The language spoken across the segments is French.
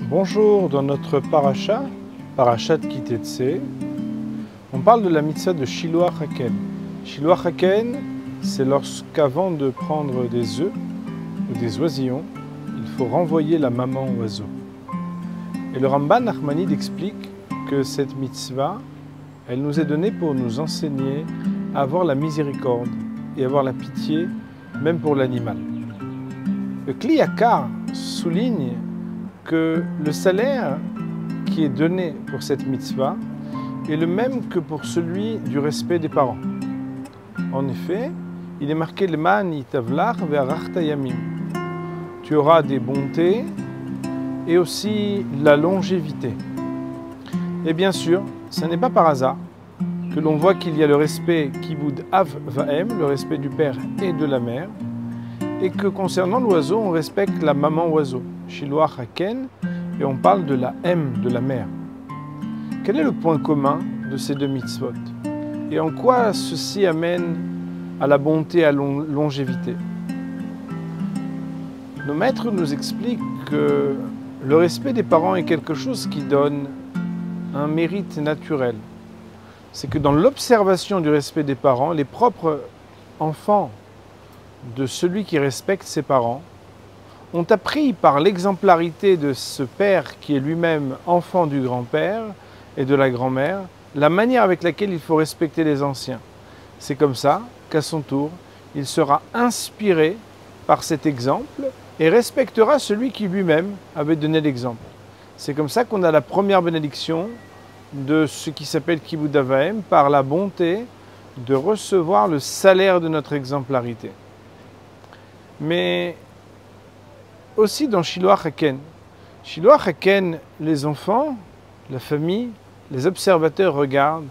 Bonjour, dans notre parashat Kitetsé, on parle de la mitzvah de Shiloach Haken. Shiloach Haken, c'est lorsqu'avant de prendre des œufs ou des oisillons, il faut renvoyer la maman oiseau. Et le Ramban Nachmanide explique que cette mitzvah, elle nous est donnée pour nous enseigner à avoir la miséricorde et avoir la pitié, même pour l'animal. Le Kli Yakar souligne que le salaire qui est donné pour cette mitzvah est le même que pour celui du respect des parents. En effet, il est marqué Leman itavlach ve'arachta yamim. Tu auras des bontés et aussi la longévité. Et bien sûr, ce n'est pas par hasard que l'on voit qu'il y a le respect kibud av va'em, le respect du père et de la mère, et que concernant l'oiseau, on respecte la maman oiseau, Shiloach Haken, et on parle de la M, de la mère. Quel est le point commun de ces deux mitzvot? Et en quoi ceci amène à la bonté, à la longévité? Nos maîtres nous expliquent que le respect des parents est quelque chose qui donne un mérite naturel. C'est que dans l'observation du respect des parents, les propres enfants de celui qui respecte ses parents ont appris par l'exemplarité de ce père qui est lui-même enfant du grand-père et de la grand-mère, la manière avec laquelle il faut respecter les anciens. C'est comme ça qu'à son tour, il sera inspiré par cet exemple et respectera celui qui lui-même avait donné l'exemple. C'est comme ça qu'on a la première bénédiction de ce qui s'appelle Kibud Av Va'em, par la bonté de recevoir le salaire de notre exemplarité. Mais aussi dans Shiloach Haken. Shiloach Haken, les enfants, la famille, les observateurs regardent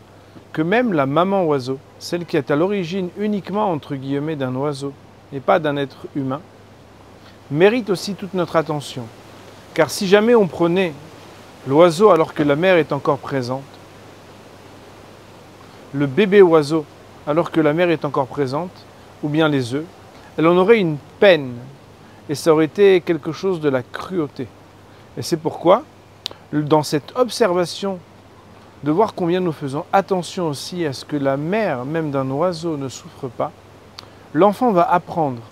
que même la maman oiseau, celle qui est à l'origine uniquement entre guillemets d'un oiseau et pas d'un être humain, mérite aussi toute notre attention. Car si jamais on prenait l'oiseau alors que la mère est encore présente, le bébé oiseau alors que la mère est encore présente, ou bien les œufs, elle en aurait une peine et ça aurait été quelque chose de la cruauté. Et c'est pourquoi, dans cette observation, de voir combien nous faisons attention aussi à ce que la mère, même d'un oiseau, ne souffre pas, l'enfant va apprendre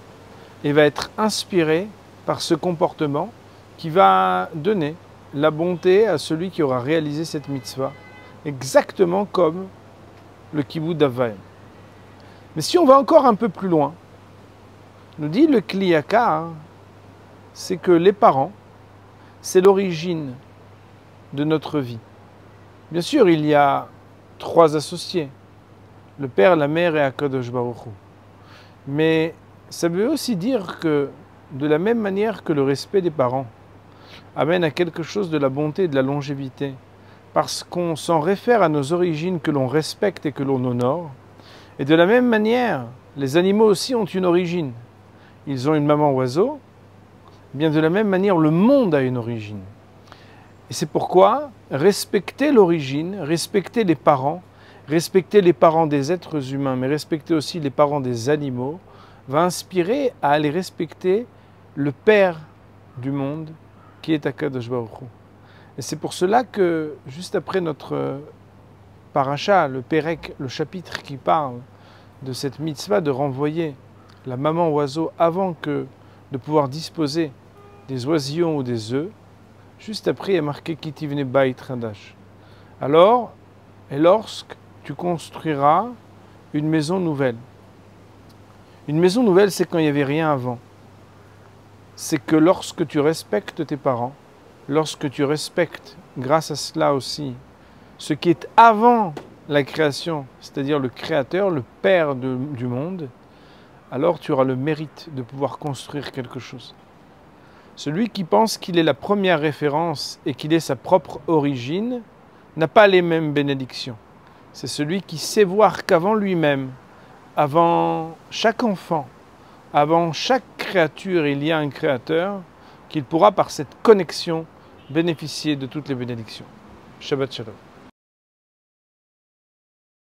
et va être inspiré par ce comportement qui va donner la bonté à celui qui aura réalisé cette mitzvah, exactement comme le Kibud Av Va'em. Mais si on va encore un peu plus loin, nous dit le Kli Yakar, c'est que les parents, c'est l'origine de notre vie. Bien sûr, il y a trois associés, le père, la mère et Akadosh Baruch Hu. Mais ça veut aussi dire que, de la même manière que le respect des parents amène à quelque chose de la bonté et de la longévité, parce qu'on s'en réfère à nos origines que l'on respecte et que l'on honore, et de la même manière, les animaux aussi ont une origine. Ils ont une maman oiseau, bien de la même manière, le monde a une origine. Et c'est pourquoi respecter l'origine, respecter les parents des êtres humains, mais respecter aussi les parents des animaux, va inspirer à aller respecter le Père du monde, qui est Akadosh Baruch Hu. Et c'est pour cela que, juste après notre parasha, le Pérek, le chapitre qui parle de cette mitzvah de renvoyer la maman oiseau avant que de pouvoir disposer des oisillons ou des œufs, juste après il y a marqué Kitivne Bait Chadash. Alors, et lorsque tu construiras une maison nouvelle. Une maison nouvelle, c'est quand il n'y avait rien avant. C'est que lorsque tu respectes tes parents, lorsque tu respectes, grâce à cela aussi, ce qui est avant la création, c'est-à-dire le Créateur, le Père du monde, alors tu auras le mérite de pouvoir construire quelque chose. Celui qui pense qu'il est la première référence et qu'il est sa propre origine n'a pas les mêmes bénédictions. C'est celui qui sait voir qu'avant lui-même, avant chaque enfant, avant chaque créature, il y a un créateur, qu'il pourra par cette connexion bénéficier de toutes les bénédictions. Shabbat Shalom.